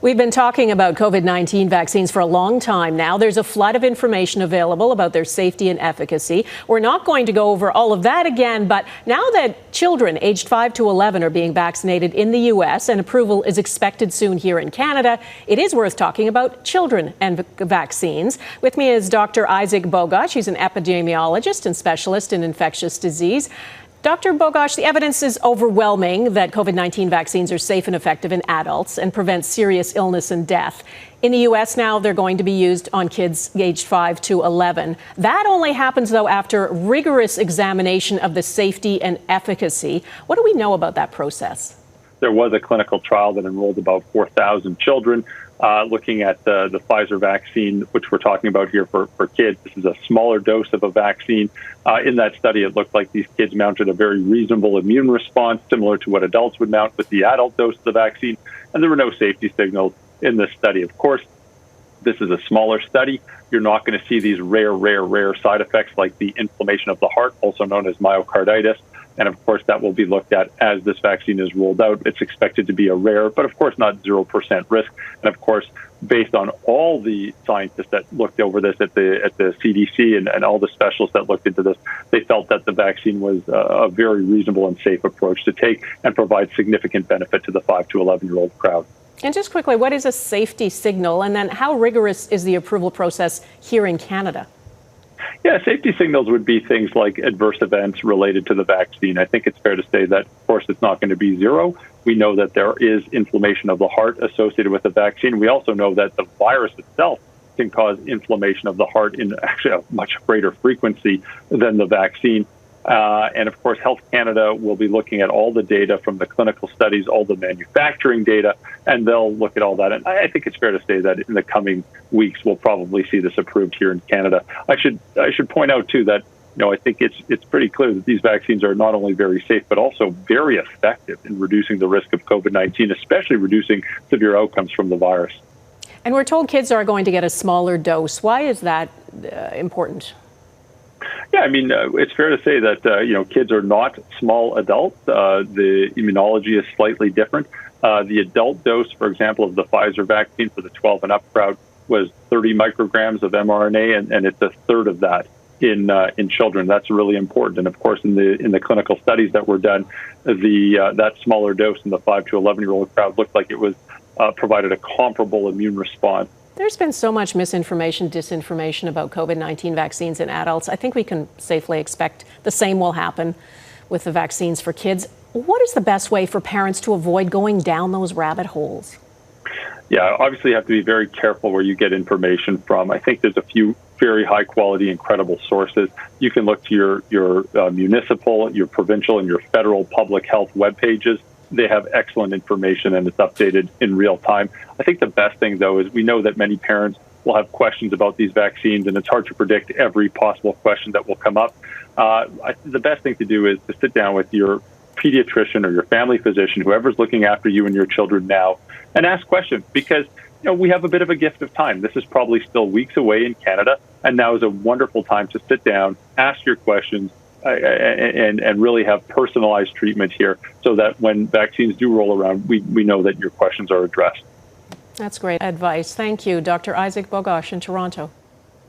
We've been talking about COVID-19 vaccines for a long time now. There's a flood of information available about their safety and efficacy. We're not going to go over all of that again, but now that children aged 5 to 11 are being vaccinated in the U.S. and approval is expected soon here in Canada, it is worth talking about children and vaccines. With me is Dr. Isaac Bogoch. He's an epidemiologist and specialist in infectious disease. Dr. Bogoch, the evidence is overwhelming that COVID-19 vaccines are safe and effective in adults and prevent serious illness and death. In the U.S. now, they're going to be used on kids aged 5 to 11. That only happens, though, after rigorous examination of the safety and efficacy. What do we know about that process? There was a clinical trial that enrolled about 4,000 children looking at the Pfizer vaccine, which we're talking about here for kids. This is a smaller dose of a vaccine. In that study, it looked like these kids mounted a very reasonable immune response, similar to what adults would mount with the adult dose of the vaccine, and there were no safety signals in this study. Of course, this is a smaller study. You're not going to see these rare side effects like the inflammation of the heart, also known as myocarditis. And of course, that will be looked at as this vaccine is rolled out. It's expected to be a rare, but of course not 0% risk. And of course, based on all the scientists that looked over this at the CDC and all the specialists that looked into this, they felt that the vaccine was a very reasonable and safe approach to take and provide significant benefit to the 5 to 11-year-old crowd. And just quickly, what is a safety signal? And then how rigorous is the approval process here in Canada? Yeah, safety signals would be things like adverse events related to the vaccine. I think it's fair to say that, of course, it's not going to be zero. We know that there is inflammation of the heart associated with the vaccine. We also know that the virus itself can cause inflammation of the heart in actually a much greater frequency than the vaccine. And of course, Health Canada will be looking at all the data from the clinical studies, all the manufacturing data, and they'll look at all that. And I think it's fair to say that in the coming weeks, we'll probably see this approved here in Canada. I should point out, too, that I think it's pretty clear that these vaccines are not only very safe, but also very effective in reducing the risk of COVID-19, especially reducing severe outcomes from the virus. And we're told kids are going to get a smaller dose. Why is that important? Yeah, I mean, it's fair to say that, kids are not small adults. The immunology is slightly different. The adult dose, for example, of the Pfizer vaccine for the 12 and up crowd was 30 micrograms of mRNA, and it's a third of that in children. That's really important. And of course, in the clinical studies that were done, that smaller dose in the 5 to 11-year-old crowd looked like it was provided a comparable immune response. There's been so much misinformation, disinformation about COVID-19 vaccines in adults. I think we can safely expect the same will happen with the vaccines for kids. What is the best way for parents to avoid going down those rabbit holes? Yeah, obviously you have to be very careful where you get information from. I think there's a few very high quality and credible sources. You can look to your municipal, your provincial, and your federal public health web pages. They have excellent information and it's updated in real time. I think the best thing, though, is we know that many parents will have questions about these vaccines, and it's hard to predict every possible question that will come up. The best thing to do is to sit down with your pediatrician or your family physician, whoever's looking after you and your children now, and ask questions, because we have a bit of a gift of time. This is probably still weeks away in Canada, and now is a wonderful time to sit down, ask your questions, and really have personalized treatment here so that when vaccines do roll around, we know that your questions are addressed. That's great advice. Thank you, Dr. Isaac Bogoch in Toronto.